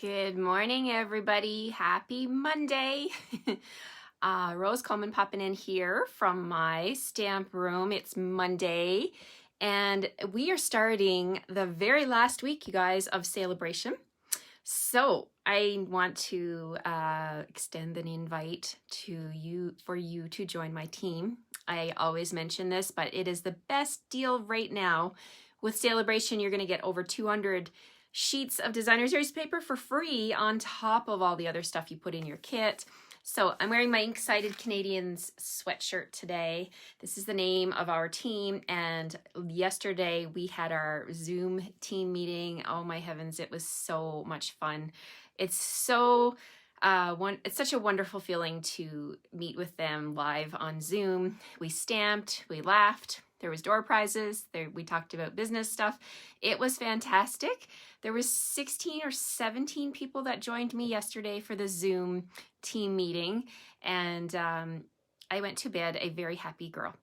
Good morning, everybody. Happy Monday. Rose Coleman popping in here from my stamp room. It's Monday, and we are starting the very last week, you guys, of Celebration. So I want to extend an invite to you for you to join my team. I always mention this, but it is the best deal right now. With Celebration, you're going to get over 200 sheets of designer series paper for free on top of all the other stuff you put in your kit. So I'm wearing my Excited Canadians sweatshirt today. This is the name of our team, and yesterday we had our Zoom team meeting. Oh my heavens, it was so much fun. It's so it's such a wonderful feeling to meet with them live on Zoom. We stamped, we laughed. There was door prizes. We talked about business stuff. It was fantastic. There was 16 or 17 people that joined me yesterday for the Zoom team meeting, and I went to bed a very happy girl.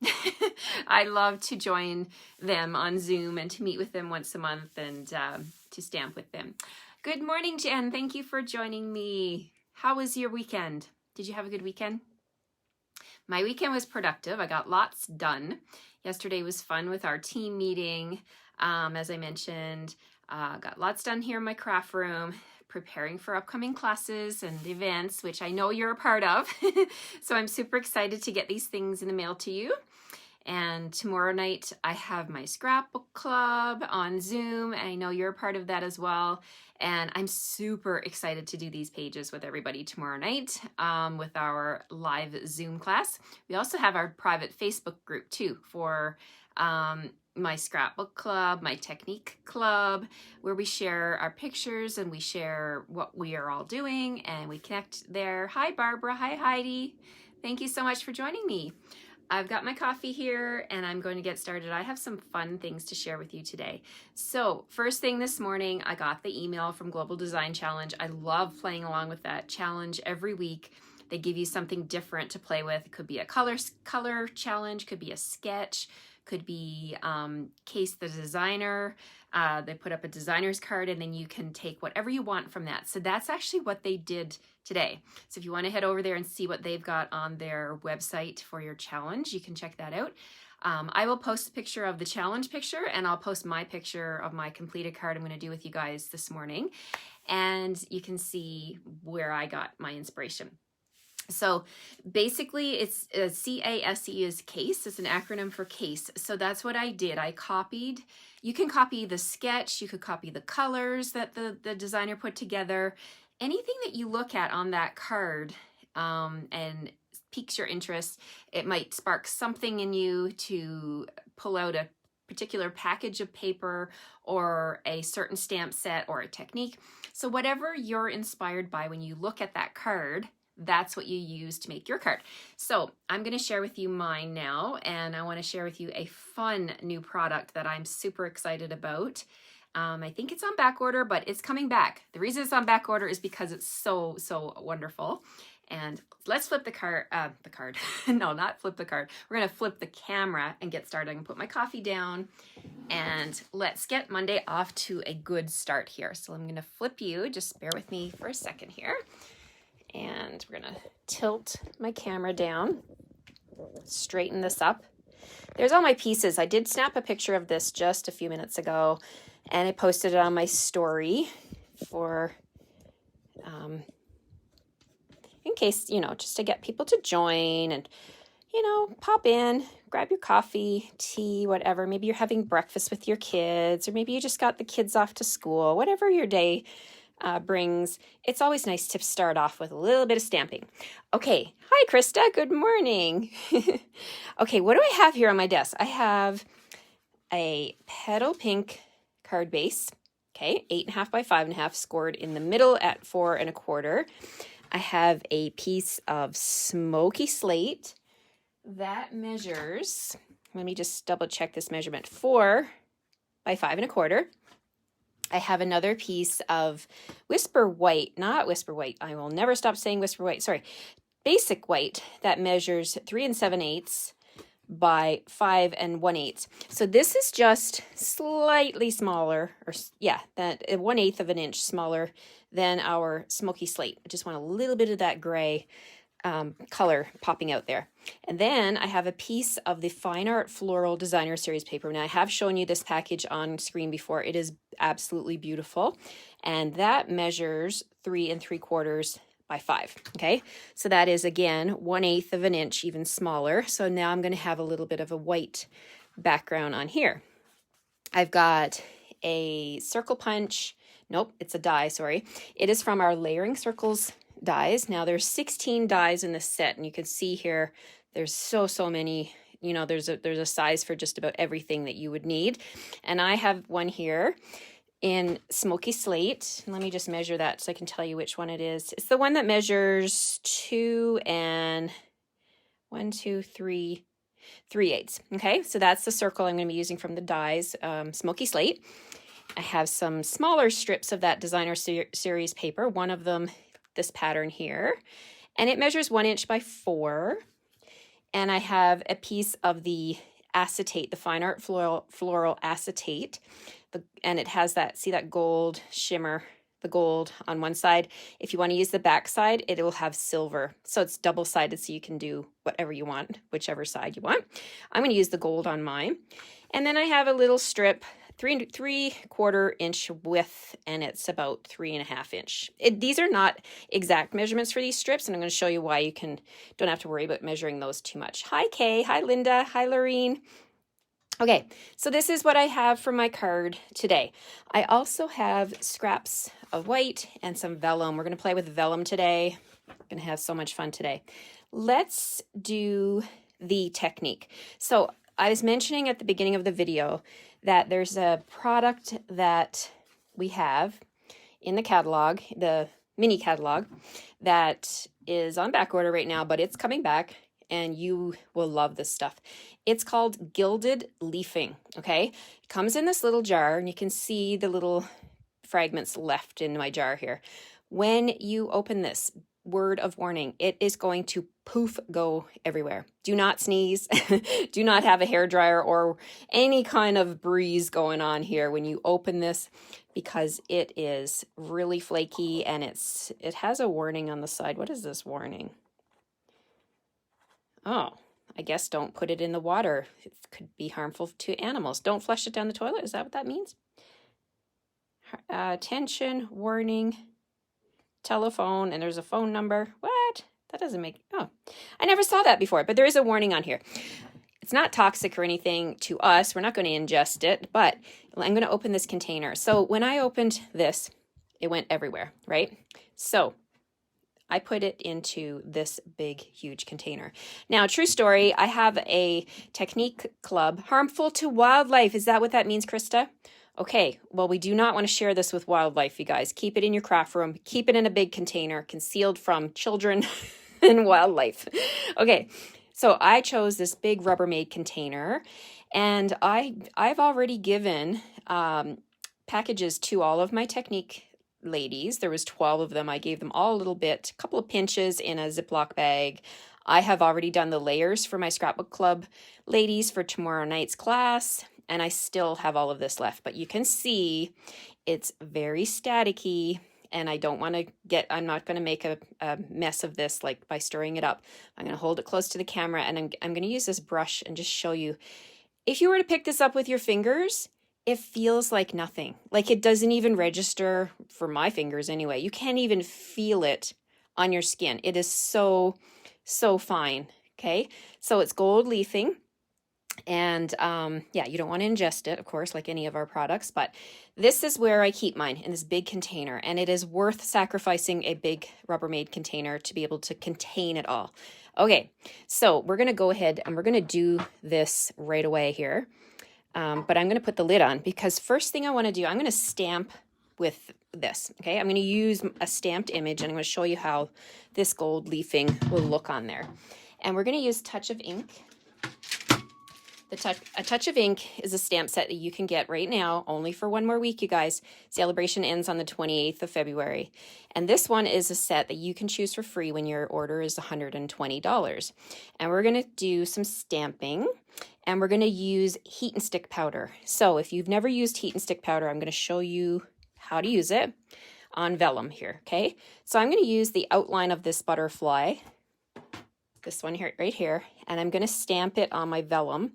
I love to join them on Zoom and to meet with them once a month and to stamp with them. Good morning, Jen. Thank you for joining me. How was your weekend? Did you have a good weekend? My weekend was productive. I got lots done. Yesterday was fun with our team meeting. As I mentioned, got lots done here in my craft room, preparing for upcoming classes and events, which I know you're a part of. So I'm super excited to get these things in the mail to you. And tomorrow night, I have my scrapbook club on Zoom. And I know you're a part of that as well. And I'm super excited to do these pages with everybody tomorrow night with our live Zoom class. We also have our private Facebook group too for my scrapbook club, my technique club, where we share our pictures and we share what we are all doing and we connect there. Hi, Barbara. Hi, Heidi. Thank you so much for joining me. I've got my coffee here and I'm going to get started. I have some fun things to share with you today. So first thing this morning, I got the email from Global Design Challenge. I love playing along with that challenge every week. They give you something different to play with. It could be a color challenge, could be a sketch, could be Case the Designer. They put up a designer's card and then you can take whatever you want from that. So that's actually what they did today. So if you want to head over there and see what they've got on their website for your challenge, you can check that out. I will post a picture of the challenge picture and I'll post my picture of my completed card I'm going to do with you guys this morning. And you can see where I got my inspiration. So basically it's CASE is CASE. It's an acronym for CASE. So that's what I did. I copied. You can copy the sketch. You could copy the colors that the designer put together. Anything that you look at on that card and piques your interest, it might spark something in you to pull out a particular package of paper or a certain stamp set or a technique. So whatever you're inspired by when you look at that card, that's what you use to make your card. So I'm going to share with you mine now, and I want to share with you a fun new product that I'm super excited about. I think it's on back order, but it's coming back. The reason it's on back order is because it's so wonderful. And let's flip the card. No, not flip the card. We're going to flip the camera and get started. I'm going to put my coffee down and let's get Monday off to a good start here. So I'm going to flip you. Just bear with me for a second here. And we're going to tilt my camera down, straighten this up. There's all my pieces. I did snap a picture of this just a few minutes ago, and I posted it on my story for, in case, just to get people to join and, pop in, grab your coffee, tea, whatever. Maybe you're having breakfast with your kids, or maybe you just got the kids off to school, whatever your day brings. It's always nice to start off with a little bit of stamping. Okay. Hi, Krista. Good morning. Okay. What do I have here on my desk? I have a Petal Pink card base. Okay. 8.5 by 5.5 scored in the middle at 4 1/4. I have a piece of Smoky Slate that measures, let me just double check this measurement, 4 by 5 1/4. I have another piece of Whisper White, not Whisper White. I will never stop saying Whisper White. Sorry. Basic White that measures 3 7/8 by 5 1/8. So this is just slightly smaller, or yeah, that 1/8 of an inch smaller than our smoky slate. I just want a little bit of that gray color popping out there. And then I have a piece of the Fine Art Floral Designer Series paper. Now I have shown you this package on screen before. It is absolutely beautiful. And that measures 3 3/4 by 5. Okay, so that is again 1/8 of an inch, even smaller. So now I'm going to have a little bit of a white background on here. I've got a circle punch. Nope, it's a die, sorry. It is from our Layering Circles dies. Now there's 16 dies in this set, and you can see here there's so many. You know, there's a size for just about everything that you would need. And I have one here in Smoky Slate. Let me just measure that so I can tell you which one it is. It's the one that measures 2 3/8. Okay, so that's the circle I'm going to be using from the dies, Smoky Slate. I have some smaller strips of that Designer Series paper, one of them this pattern here, and it measures 1 inch by 4. And I have a piece of the acetate, the Fine Art Floral acetate, and it has that, see that gold shimmer, the gold on one side. If you want to use the back side, it will have silver. So it's double-sided, so you can do whatever you want, whichever side you want. I'm going to use the gold on mine. And then I have a little strip, 3 3/4 inch width, and it's about 3 1/2 inch. These are not exact measurements for these strips, and I'm going to show you why you don't have to worry about measuring those too much. Hi, Kay. Hi, Linda. Hi, Lorene. Okay, so this is what I have for my card today. I also have scraps of white and some vellum. We're going to play with vellum today. We're going to have so much fun today. Let's do the technique. So I was mentioning at the beginning of the video that there's a product that we have in the catalog, the mini catalog, that is on back order right now, but it's coming back and you will love this stuff. It's called Gilded Leafing, okay? It comes in this little jar, and you can see the little fragments left in my jar here. When you open this, word of warning, it is going to poof go everywhere. Do not sneeze. Do not have a hairdryer or any kind of breeze going on here when you open this, because it is really flaky, and it has a warning on the side. What is this warning? Oh, I guess don't put it in the water. It could be harmful to animals. Don't flush it down the toilet. Is that what that means? Attention, warning, telephone, and there's a phone number. What? That doesn't make, oh, I never saw that before, but there is a warning on here. It's not toxic or anything to us. We're not going to ingest it, but I'm going to open this container. So when I opened this, it went everywhere, right? So I put it into this big, huge container. Now, true story, I have a technique club, harmful to wildlife. Is that what that means, Krista? Okay, well, we do not want to share this with wildlife, you guys. Keep it in your craft room. Keep it in a big container, concealed from children and wildlife. Okay, so I chose this big Rubbermaid container, and I've already given packages to all of my technique ladies. There was 12 of them. I gave them all a little bit, a couple of pinches in a Ziploc bag. I have already done the layers for my scrapbook club ladies for tomorrow night's class, and I still have all of this left. But you can see it's very staticky, and I don't want to I'm not going to make a mess of this like by stirring it up. I'm going to hold it close to the camera, and I'm going to use this brush and just show you. If you were to pick this up with your fingers, it feels like nothing. Like it doesn't even register for my fingers anyway. You can't even feel it on your skin. It is so fine. Okay. So it's gold leafing. And yeah, you don't want to ingest it, of course, like any of our products, but this is where I keep mine, in this big container. And it is worth sacrificing a big Rubbermaid container to be able to contain it all. Okay. So we're going to go ahead and we're going to do this right away here. But I'm going to put the lid on, because first thing I want to do, I'm going to stamp with this. Okay, I'm going to use a stamped image, and I'm going to show you how this gold leafing will look on there. And we're going to use Touch of Ink. A Touch of Ink is a stamp set that you can get right now, only for one more week, you guys. Celebration ends on the 28th of February. And this one is a set that you can choose for free when your order is $120. And we're going to do some stamping, and we're going to use heat and stick powder. So if you've never used heat and stick powder, I'm going to show you how to use it on vellum here, okay? So I'm going to use the outline of this butterfly, this one here, right here, and I'm going to stamp it on my vellum.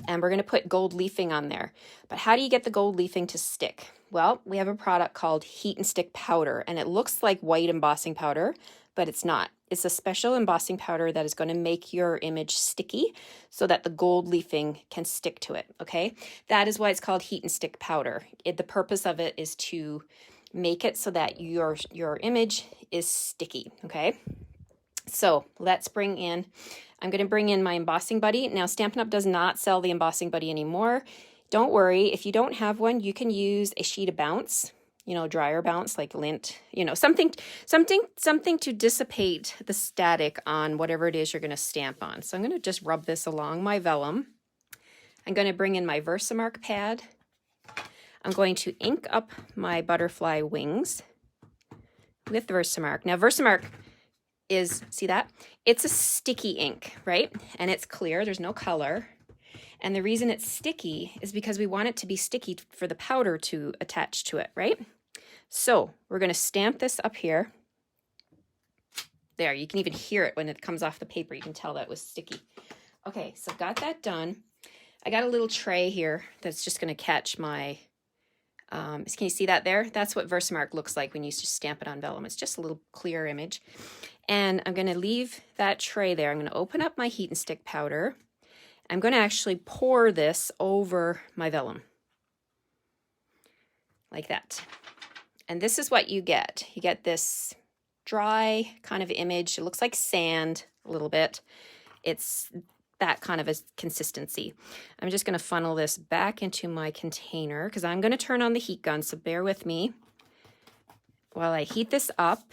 And we're going to put gold leafing on there. But how do you get the gold leafing to stick? Well, we have a product called Heat and Stick Powder, and it looks like white embossing powder, but it's not. It's a special embossing powder that is going to make your image sticky so that the gold leafing can stick to it, okay? That is why it's called Heat and Stick Powder. The purpose of it is to make it so that your image is sticky, okay? So let's bring in, I'm going to bring in my embossing buddy. Now Stampin' Up! Does not sell the embossing buddy anymore. Don't worry, if you don't have one, you can use a sheet of bounce, you know, dryer bounce like lint, you know, something to dissipate the static on whatever it is you're going to stamp on. So I'm going to just rub this along my vellum. I'm going to bring in my Versamark pad. I'm going to ink up my butterfly wings with Versamark. Now Versamark is, see that? It's a sticky ink, right? And it's clear, there's no color. And the reason it's sticky is because we want it to be sticky for the powder to attach to it, right? So we're going to stamp this up here. There, you can even hear it when it comes off the paper. You can tell that it was sticky. Okay, so got that done. I got a little tray here that's just going to catch my, can you see that there? That's what Versamark looks like when you just stamp it on vellum. It's just a little clear image. And I'm going to leave that tray there. I'm going to open up my heat and stick powder. I'm going to actually pour this over my vellum. Like that. And this is what you get. You get this dry kind of image. It looks like sand a little bit. It's that kind of a consistency. I'm just going to funnel this back into my container because I'm going to turn on the heat gun, so bear with me while I heat this up,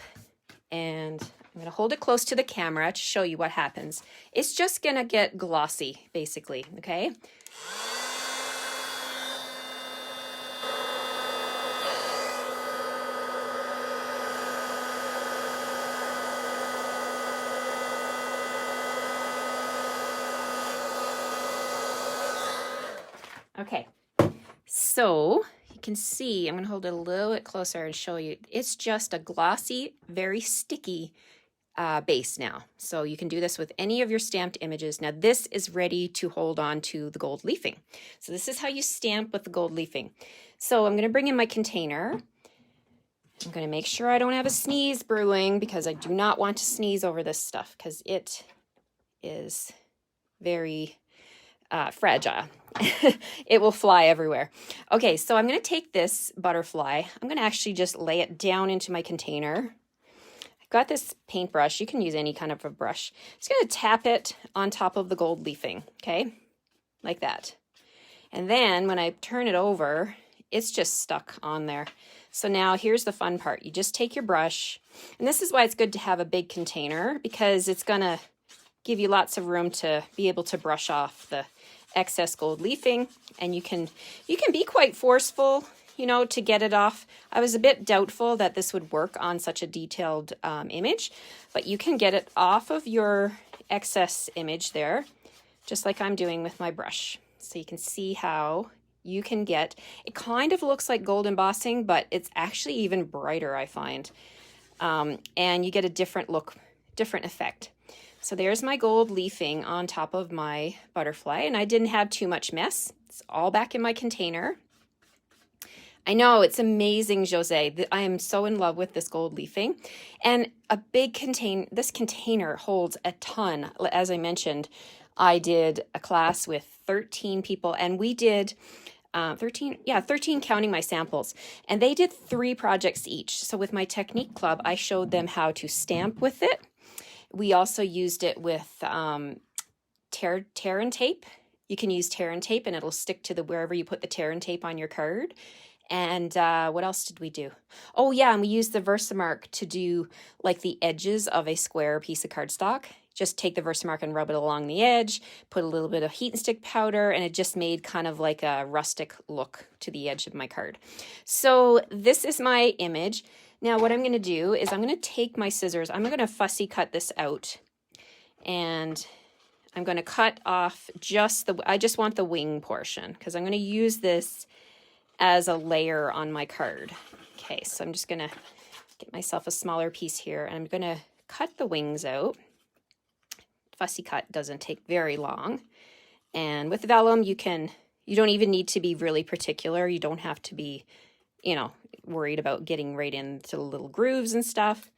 and I'm going to hold it close to the camera to show you what happens. It's just going to get glossy, basically, okay? Okay, so you can see, I'm going to hold it a little bit closer and show you. It's just a glossy, very sticky base now. So you can do this with any of your stamped images. Now this is ready to hold on to the gold leafing. So this is how you stamp with the gold leafing. So I'm going to bring in my container. I'm going to make sure I don't have a sneeze brewing because I do not want to sneeze over this stuff because it is very fragile. It will fly everywhere. Okay, so I'm going to take this butterfly. I'm going to actually just lay it down into my container. I've got this paintbrush. You can use any kind of a brush. I'm just going to tap it on top of the gold leafing, okay? Like that. And then when I turn it over, it's just stuck on there. So now here's the fun part. You just take your brush, and this is why it's good to have a big container because it's going to give you lots of room to be able to brush off the excess gold leafing, and you can be quite forceful, you know, to get it off. I was a bit doubtful that this would work on such a detailed image, but you can get it off of your excess image there, just like I'm doing with my brush. So you can see how you can get, it kind of looks like gold embossing, but it's actually even brighter, I find. And you get a different look, different effect. So there's my gold leafing on top of my butterfly, and I didn't have too much mess. It's all back in my container. I know, it's amazing, Jose. I am so in love with this gold leafing. And this container holds a ton. As I mentioned, I did a class with 13 people, and we did 13 counting my samples, and they did 3 projects each. So with my technique club, I showed them how to stamp with it. We also used it with tear and tape. You can use tear and tape and it'll stick to wherever you put the tear and tape on your card. And what else did we do? Oh yeah, and we used the Versamark to do like the edges of a square piece of cardstock. just take the Versamark and rub it along the edge, put a little bit of heat and stick powder, and it just made kind of like a rustic look to the edge of my card. So this is my image. Now what I'm going to do is I'm going to take my scissors, I'm going to fussy cut this out, and I'm going to cut off I just want the wing portion because I'm going to use this as a layer on my card. Okay, so I'm just going to get myself a smaller piece here, and I'm going to cut the wings out. Fussy cut doesn't take very long. And with vellum, you don't even need to be really particular. You don't have to be, worried about getting right into the little grooves and stuff.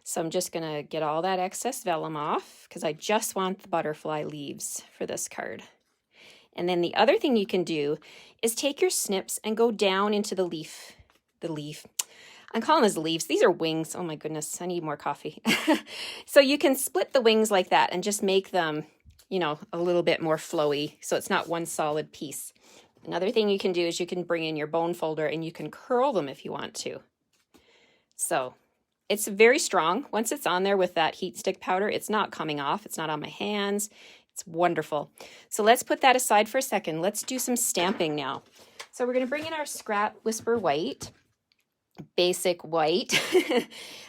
So I'm just going to get all that excess vellum off because I just want the butterfly leaves for this card. And then the other thing you can do is take your snips and go down into the leaf. I'm calling these leaves. These are wings. Oh my goodness, I need more coffee. So you can split the wings like that and just make them, a little bit more flowy so it's not one solid piece. Another thing you can do is you can bring in your bone folder and you can curl them if you want to. So it's very strong. Once it's on there with that heat stick powder, it's not coming off. It's not on my hands. It's wonderful. So let's put that aside for a second. Let's do some stamping now. So we're going to bring in our Scrap Whisper White, basic white.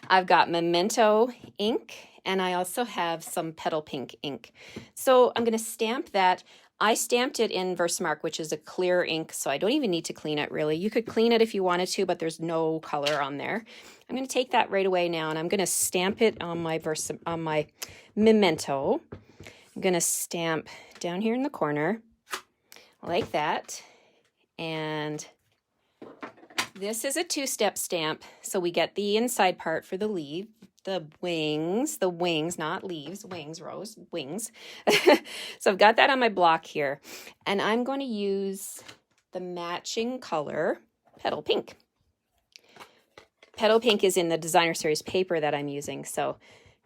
I've got Memento ink, and I also have some Petal Pink ink. So I'm going to stamp that. I stamped it in Versamark, which is a clear ink, so I don't even need to clean it really. You could clean it if you wanted to, but there's no color on there. I'm going to take that right away now, and I'm going to stamp it on my Memento. I'm going to stamp down here in the corner like that. And this is a two-step stamp. So we get the inside part for the leaf, the wings, not leaves, wings, Rose, wings. So I've got that on my block here. And I'm going to use the matching color, Petal Pink. Petal Pink is in the Designer Series paper that I'm using, so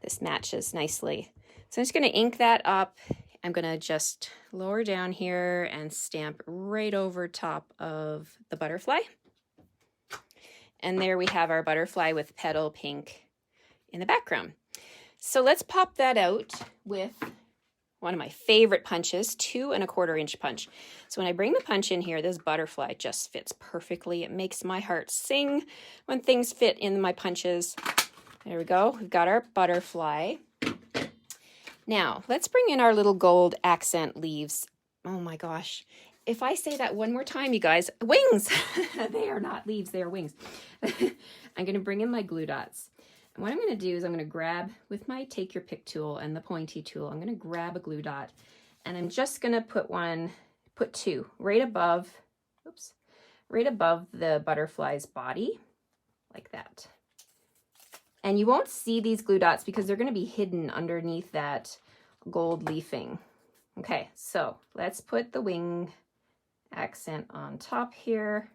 this matches nicely. So I'm just going to ink that up. I'm going to just lower down here and stamp right over top of the butterfly. And there we have our butterfly with Petal Pink in the background. So let's pop that out with one of my favorite punches, 2 1/4 inch punch. So when I bring the punch in here, this butterfly just fits perfectly. It makes my heart sing when things fit in my punches. There we go. We've got our butterfly. Now, let's bring in our little gold accent leaves. Oh my gosh. If I say that one more time, you guys, wings! They are not leaves, they are wings. I'm going to bring in my glue dots. And what I'm going to do is I'm going to grab with my Take Your Pick tool and the pointy tool, I'm going to grab a glue dot. And I'm just going to put 2 right above, right above the butterfly's body, like that. And you won't see these glue dots because they're going to be hidden underneath that gold leafing. Okay, so let's put the wing accent on top here.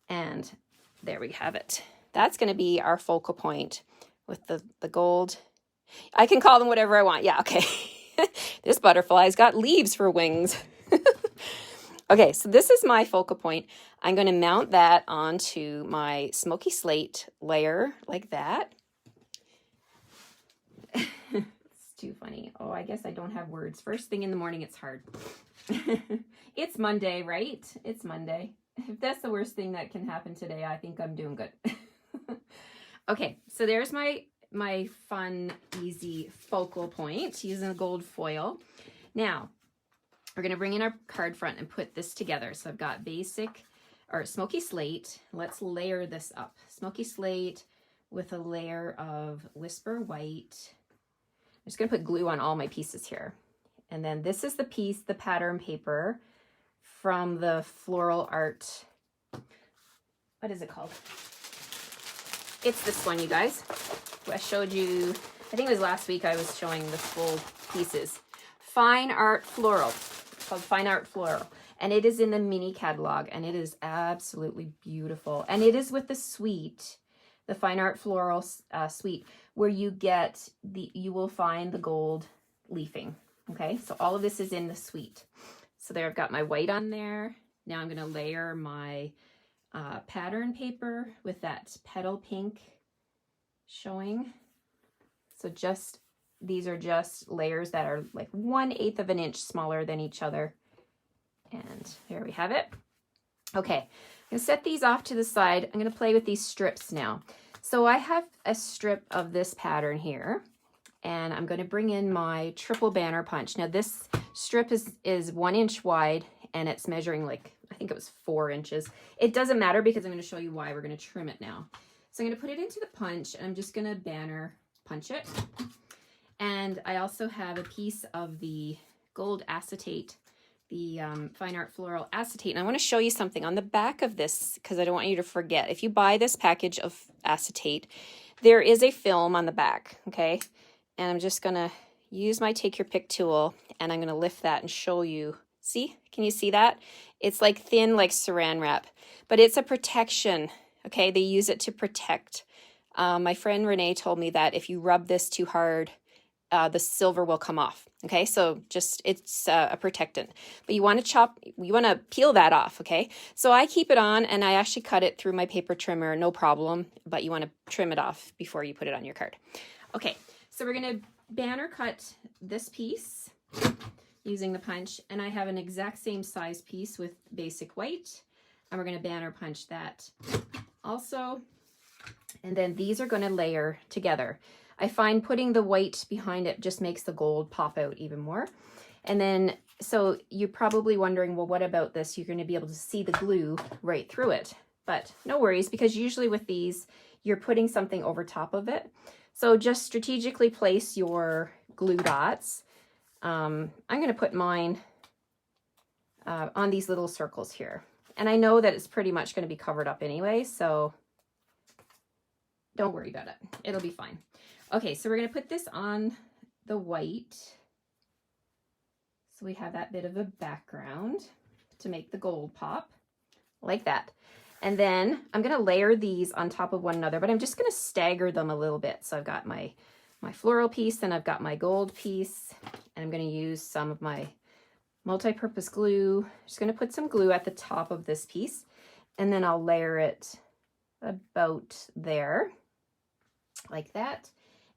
And there we have it. That's going to be our focal point with the gold. I can call them whatever I want. Yeah, okay. This butterfly's got leaves for wings. Okay, so this is my focal point. I'm going to mount that onto my smoky slate layer like that. It's too funny. Oh, I guess I don't have words. First thing in the morning, it's hard. It's Monday, right? It's Monday. If that's the worst thing that can happen today, I think I'm doing good. Okay, so there's my fun, easy focal point using a gold foil. Now, we're going to bring in our card front and put this together. So I've got basic or smoky slate. Let's layer this up. Smoky slate with a layer of Whisper White. I'm just going to put glue on all my pieces here. And then this is the piece, the pattern paper from the Floral Art. What is it called? It's this one, you guys. I showed you, I think it was last week I was showing the full pieces. Fine Art Floral. It's called Fine Art Floral. And it is in the mini catalog, and it is absolutely beautiful. And it is with the suite, the Fine Art Floral suite, where you will find the gold leafing. Okay, so all of this is in the suite. So there I've got my white on there. Now I'm going to layer my pattern paper with that Petal Pink showing. So just these are just layers that are like 1/8 of an inch smaller than each other. And there we have it. Okay, I'm gonna set these off to the side. I'm gonna play with these strips now. So I have a strip of this pattern here, and I'm gonna bring in my triple banner punch. Now this strip is 1 inch wide, and it's measuring like, I think it was 4 inches. It doesn't matter because I'm gonna show you why. We're gonna trim it now. So I'm gonna put it into the punch, and I'm just gonna banner punch it. And I also have a piece of the gold acetate, the Fine Art Floral acetate. And I want to show you something on the back of this, because I don't want you to forget. If you buy this package of acetate, there is a film on the back, okay? And I'm just going to use my Take Your Pick tool, and I'm going to lift that and show you. See? Can you see that? It's like thin, like saran wrap, but it's a protection, okay? They use it to protect. My friend Renee told me that if you rub this too hard, the silver will come off. Okay, so just, it's a protectant, but you want to peel that off. Okay, so I keep it on, and I actually cut it through my paper trimmer, no problem, but you want to trim it off before you put it on your card. Okay, so we're going to banner cut this piece using the punch, and I have an exact same size piece with basic white, and we're going to banner punch that also, and then these are going to layer together. I find putting the white behind it just makes the gold pop out even more. And then, so you're probably wondering, well, what about this? You're going to be able to see the glue right through it. But no worries, because usually with these, you're putting something over top of it. So just strategically place your glue dots. I'm going to put mine on these little circles here. And I know that it's pretty much going to be covered up anyway, so don't worry about it. It'll be fine. Okay, so we're going to put this on the white. So we have that bit of a background to make the gold pop, like that. And then I'm going to layer these on top of one another, but I'm just going to stagger them a little bit. So I've got my floral piece, and I've got my gold piece, and I'm going to use some of my multi-purpose glue. Just going to put some glue at the top of this piece, and then I'll layer it about there, like that.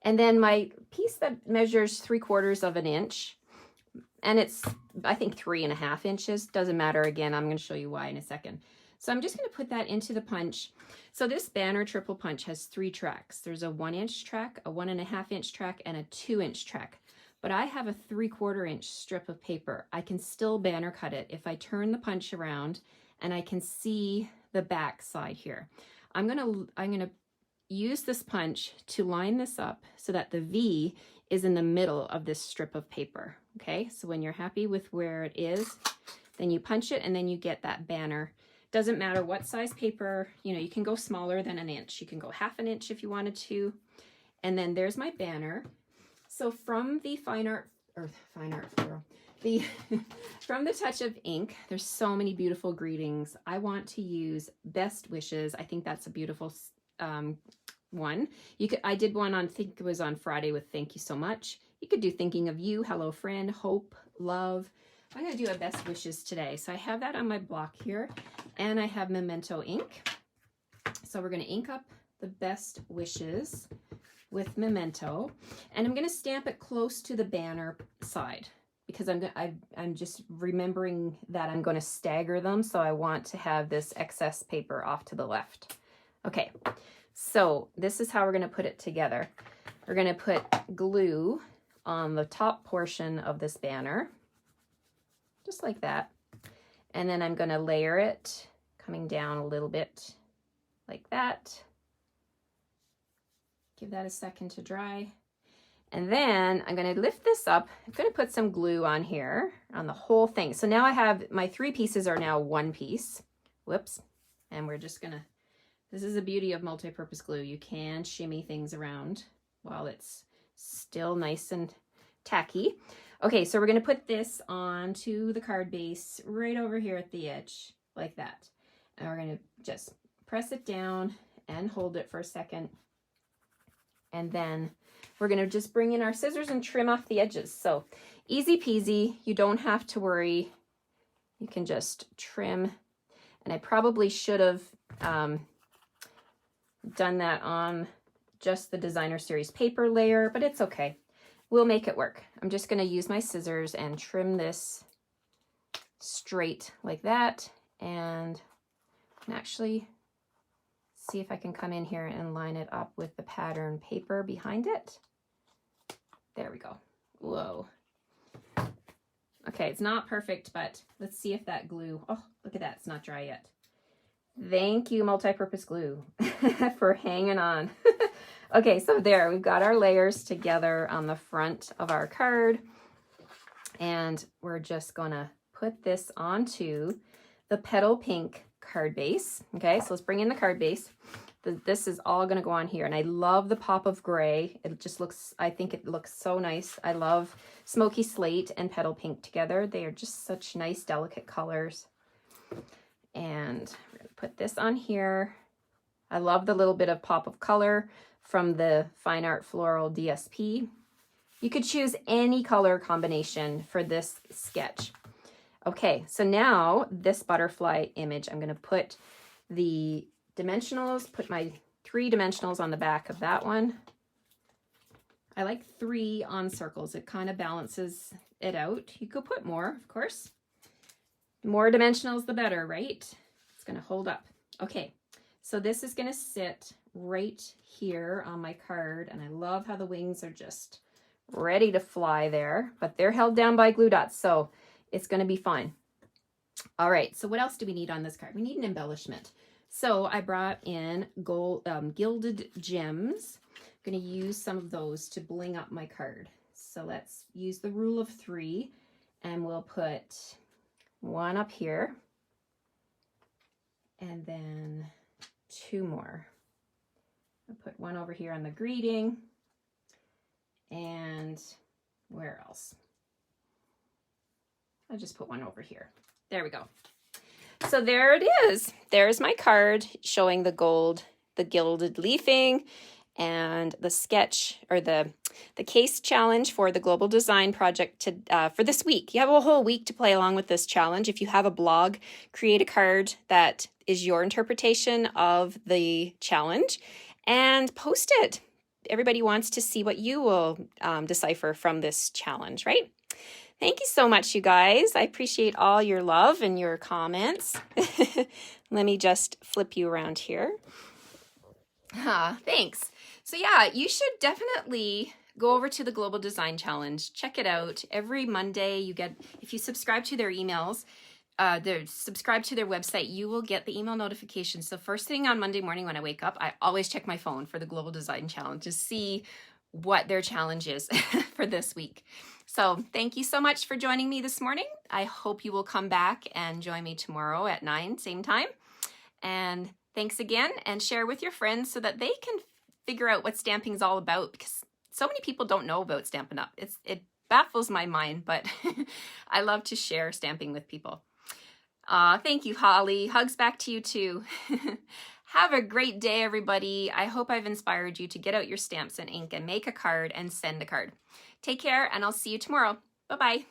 And then my piece that measures 3/4 of an inch, and it's, I think, 3.5 inches. Doesn't matter. Again, I'm going to show you why in a second. So I'm just going to put that into the punch. So this banner triple punch has 3 tracks. There's a 1 inch track, a 1.5 inch track, and a 2 inch track. But I have a 3/4 inch strip of paper. I can still banner cut it if I turn the punch around, and I can see the back side here. I'm gonna use this punch to line this up so that the V is in the middle of this strip of paper. Okay, so when you're happy with where it is, then you punch it, and then you get that banner. Doesn't matter what size paper, you know, you can go smaller than an inch. You can go 1/2 inch if you wanted to. And then there's my banner. So from the Fine Art Floral, from the Touch of Ink, there's so many beautiful greetings. I want to use Best Wishes. I think that's a beautiful one. I did one on, I think it was on Friday, with thank you so much. You could do thinking of you, hello friend, hope, love. I'm going to do a Best Wishes today. So I have that on my block here, and I have Memento ink. So we're going to ink up the Best Wishes with Memento, and I'm going to stamp it close to the banner side, because I'm just remembering that I'm going to stagger them. So I want to have this excess paper off to the left. Okay. So this is how we're going to put it together. We're going to put glue on the top portion of this banner, just like that. And then I'm going to layer it coming down a little bit like that. Give that a second to dry. And then I'm going to lift this up. I'm going to put some glue on here on the whole thing. So now I have my 3 pieces are now 1 piece. Whoops. And we're just going to, this is the beauty of multi-purpose glue. You can shimmy things around while it's still nice and tacky. Okay, so we're going to put this onto the card base right over here at the edge, like that. And we're going to just press it down and hold it for a second. And then we're going to just bring in our scissors and trim off the edges. So easy peasy. You don't have to worry. You can just trim. And I probably should have done that on just the Designer Series paper layer, but it's okay. we'll make it work. I'm just going to use my scissors and trim this straight like that, and actually see if I can come in here and line it up with the pattern paper behind it. There we go. Whoa. Okay, it's not perfect, but let's see if that glue, oh, look at that, it's not dry yet. Thank you, multi-purpose glue, for hanging on. Okay, so there, we've got our layers together on the front of our card, and we're just gonna put this onto the Petal Pink card base. Okay, so let's bring in the card base. This is all gonna go on here, and I love the pop of gray. It just looks, I think it looks so nice. I love Smoky Slate and Petal Pink together. They are just such nice, delicate colors. And we're gonna put this on here. I love the little bit of pop of color from the Fine Art Floral DSP. You could choose any color combination for this sketch. Okay, so now this butterfly image, I'm gonna put the dimensionals, put my 3 dimensionals on the back of that one. I like 3 on circles. It kind of balances it out. You could put more, of course. The more dimensionals, the better, right? It's gonna hold up. Okay, so this is gonna sit right here on my card, and I love how the wings are just ready to fly there, but they're held down by glue dots, so it's gonna be fine. All right, so what else do we need on this card? We need an embellishment. So I brought in gold, gilded gems. I'm gonna use some of those to bling up my card. So let's use the rule of 3, and we'll put 1 up here, and then 2 more. I'll put 1 over here on the greeting, and where else? I'll just put 1 over here. There we go. So there it is. There's my card showing the gold, the gilded leafing, and the sketch, or the case challenge for the Global Design Project to, for this week. You have a whole week to play along with this challenge. If you have a blog, create a card that is your interpretation of the challenge and post it. Everybody wants to see what you will decipher from this challenge, right? Thank you so much, you guys. I appreciate all your love and your comments. Let me just flip you around here. Thanks. So yeah, you should definitely go over to the Global Design Challenge. Check it out. Every Monday you get, if you subscribe to their emails, subscribe to their website, you will get the email notifications. So first thing on Monday morning when I wake up, I always check my phone for the Global Design Challenge to see what their challenge is for this week. So thank you so much for joining me this morning. I hope you will come back and join me tomorrow at 9, same time. And thanks again, and share with your friends so that they can figure out what stamping is all about, because so many people don't know about Stampin' Up. It baffles my mind, but I love to share stamping with people. Thank you, Holly. Hugs back to you too. Have a great day, everybody. I hope I've inspired you to get out your stamps and ink and make a card and send a card. Take care, and I'll see you tomorrow. Bye-bye.